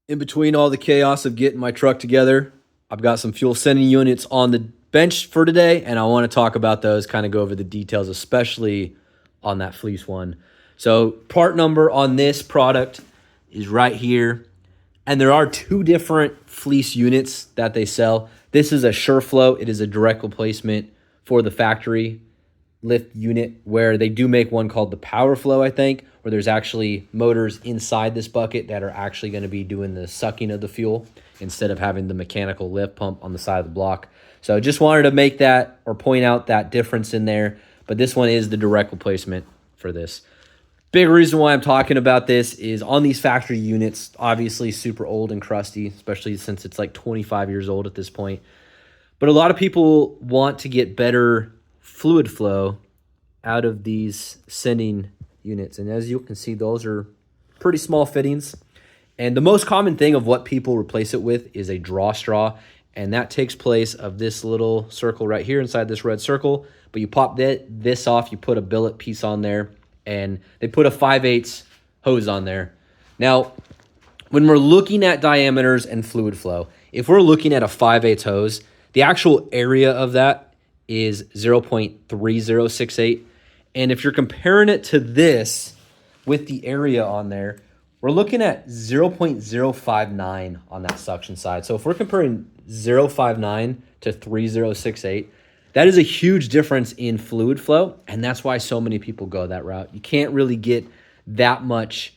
In between all the chaos of getting my truck together, I've got some fuel sending units on the bench for today, and I want to talk about those, kind of go over the details, especially on that Fleece one. So part number on this product is right here, and there are two different Fleece units that they sell. This is a SureFlo. It is a direct replacement for the factory lift unit, where they do make one called the PowerFlow, I think, where there's actually motors inside this bucket that are actually going to be doing the sucking of the fuel instead of having the mechanical lift pump on the side of the block. So just wanted to make that or point out that difference in there, but this one is the direct replacement for this. Big reason why I'm talking about this is on these factory units, obviously super old and crusty, especially since it's like 25 years old at this point. But a lot of people want to get better fluid flow out of these sending units. And as you can see, those are pretty small fittings. And the most common thing of what people replace it with is a draw straw. And that takes place of this little circle right here inside this red circle. But you pop this off, you put a billet piece on there, and they put a 5/8 hose on there. Now, when we're looking at diameters and fluid flow, if we're looking at a 5/8 hose, the actual area of that is 0.3068. And if you're comparing it to this with the area on there, we're looking at 0.059 on that suction side. So if we're comparing 0.59 to 3068, that is a huge difference in fluid flow, and that's why so many people go that route. You can't really get that much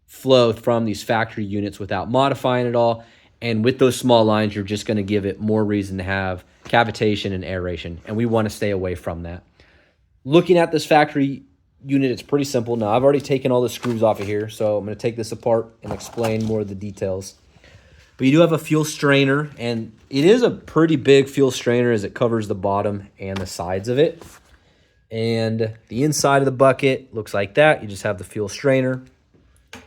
flow from these factory units without modifying it all. And with those small lines, you're just going to give it more reason to have cavitation and aeration, and we want to stay away from that. Looking at this factory unit, it's pretty simple. Now, I've already taken all the screws off of here, so I'm going to take this apart and explain more of the details. But you do have a fuel strainer, and it is a pretty big fuel strainer as it covers the bottom and the sides of it. And the inside of the bucket looks like that. You just have the fuel strainer.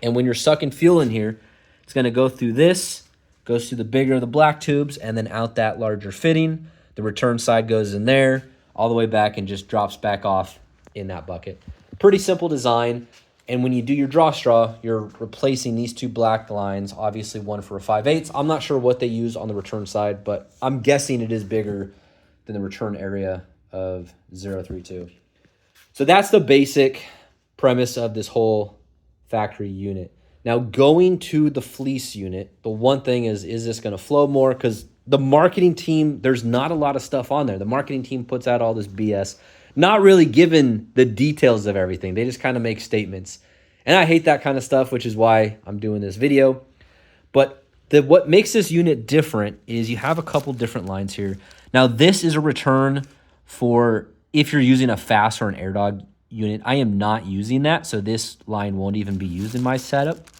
And when you're sucking fuel in here, it's going to go through this, goes through the bigger of the black tubes, and then out that larger fitting. The return side goes in there, all the way back, and just drops back off in that bucket. Pretty simple design. And when you do your draw straw, you're replacing these two black lines, obviously one for a 5/8. I'm not sure what they use on the return side, but I'm guessing it is bigger than the return area of 032. So that's the basic premise of this whole factory unit. Now, going to the Fleece unit, the one thing is this going to flow more? Because the marketing team, there's not a lot of stuff on there. The marketing team puts out all this BS, not really given the details of everything. They just kind of make statements. And I hate that kind of stuff, which is why I'm doing this video. But what makes this unit different is you have a couple different lines here. Now, this is a return for if you're using a fast or an AirDog unit. I am not using that, so this line won't even be used in my setup.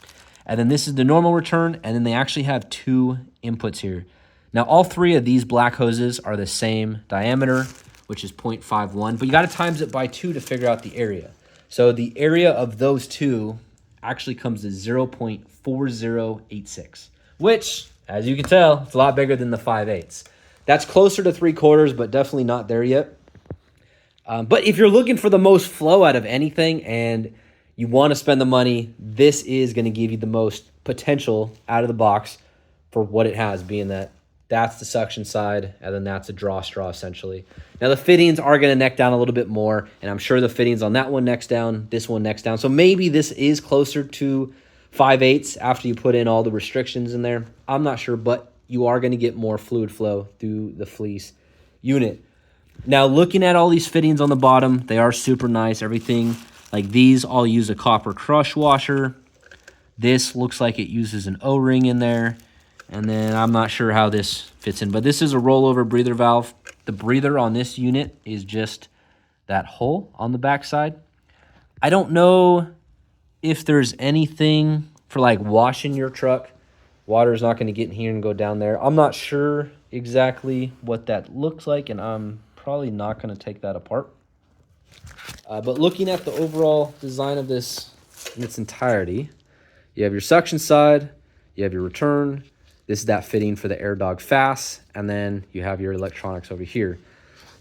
And then this is the normal return, and then they actually have two inputs here. Now, all three of these black hoses are the same diameter, which is 0.51, but you got to times it by 2 to figure out the area. So the area of those two actually comes to 0.4086, which, as you can tell, it's a lot bigger than the 5/8. That's closer to 3/4, but definitely not there yet. But if you're looking for the most flow out of anything and you want to spend the money, this is going to give you the most potential out of the box for what it has, being that that's the suction side, and then that's a draw straw, essentially. Now, the fittings are going to neck down a little bit more, and I'm sure the fittings on that one necks down, this one necks down. So maybe this is closer to 5/8 after you put in all the restrictions in there. I'm not sure, but you are going to get more fluid flow through the Fleece unit. Now, looking at all these fittings on the bottom, they are super nice. Everything like these all use a copper crush washer. This looks like it uses an O-ring in there. And then I'm not sure how this fits in, but this is a rollover breather valve. The breather on this unit is just that hole on the back side. I don't know if there's anything for like washing your truck. Water is not going to get in here and go down there. I'm not sure exactly what that looks like, and I'm probably not going to take that apart. But looking at the overall design of this in its entirety, you have your suction side, you have your return. This is that fitting for the AirDog Fast, and then you have your electronics over here.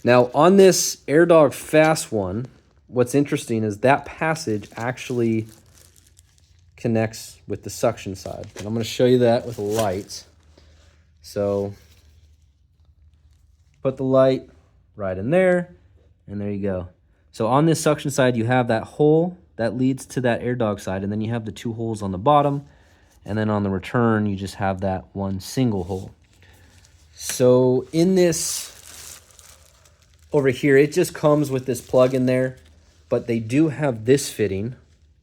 Now, on this AirDog Fast one, what's interesting is that passage actually connects with the suction side. And I'm going to show you that with a light. So put the light right in there, and there you go. So on this suction side, you have that hole that leads to that air dog side, and then you have the 2 holes on the bottom, and then on the return, you just have that 1 single hole. So in this over here, it just comes with this plug in there, but they do have this fitting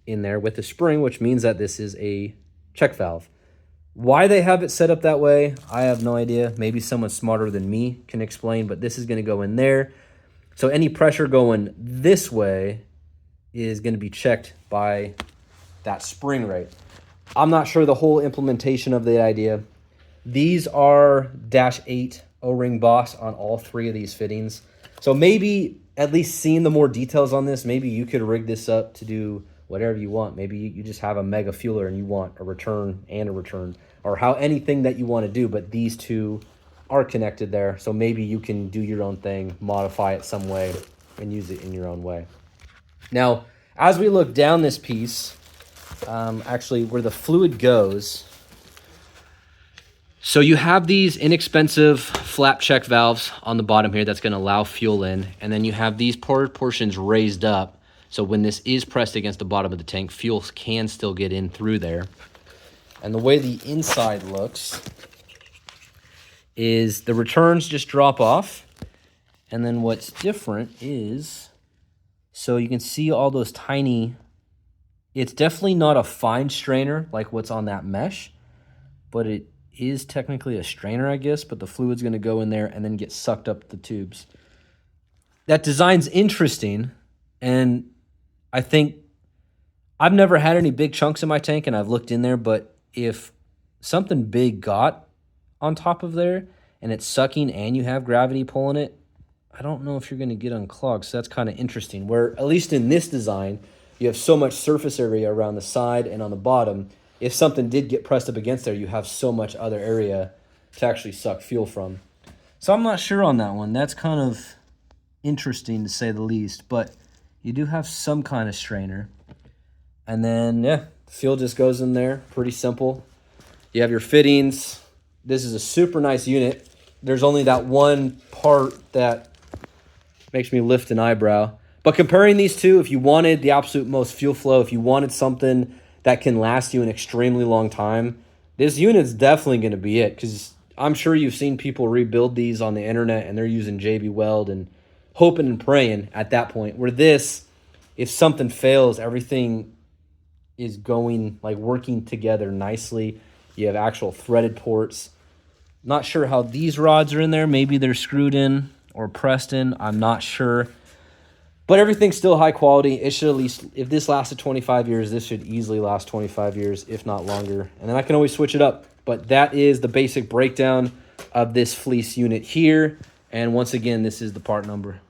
in there with the spring, which means that this is a check valve. Why they have it set up that way, I have no idea. Maybe someone smarter than me can explain, but this is going to go in there. So any pressure going this way is going to be checked by that spring rate. I'm not sure the whole implementation of the idea. These are -8 O-ring boss on all 3 of these fittings. So maybe at least seeing the more details on this, maybe you could rig this up to do whatever you want. Maybe you just have a mega fueler and you want a return and a return, or how anything that you want to do, but these 2 are connected there. So maybe you can do your own thing, modify it some way, and use it in your own way. Now, as we look down this piece, actually where the fluid goes, so you have these inexpensive flap check valves on the bottom here that's going to allow fuel in, and then you have these portions raised up, so when this is pressed against the bottom of the tank, fuel can still get in through there. And the way the inside looks is the returns just drop off, and then what's different is, so you can see all those tiny, it's definitely not a fine strainer like what's on that mesh, but it is technically a strainer, I guess, but the fluid's going to go in there and then get sucked up the tubes. That design's interesting, and I think I've never had any big chunks in my tank, and I've looked in there, but if something big got on top of there and it's sucking and you have gravity pulling it, I don't know if you're going to get unclogged. So that's kind of interesting, where at least in this design, you have so much surface area around the side and on the bottom. If something did get pressed up against there, you have so much other area to actually suck fuel from. So I'm not sure on that one. That's kind of interesting to say the least, but you do have some kind of strainer. And then, yeah, the fuel just goes in there. Pretty simple. You have your fittings. This is a super nice unit. There's only that one part that makes me lift an eyebrow. But comparing these two, if you wanted the absolute most fuel flow, if you wanted something that can last you an extremely long time, this unit's definitely going to be it, because I'm sure you've seen people rebuild these on the internet and they're using JB Weld and hoping and praying at that point, where this, if something fails, everything is going, like, working together nicely. You have actual threaded ports. Not sure how these rods are in there. Maybe they're screwed in or pressed in. I'm not sure. But everything's still high quality. It should at least, if this lasted 25 years, this should easily last 25 years, if not longer. And then I can always switch it up. But that is the basic breakdown of this Fleece unit here. And once again, this is the part number.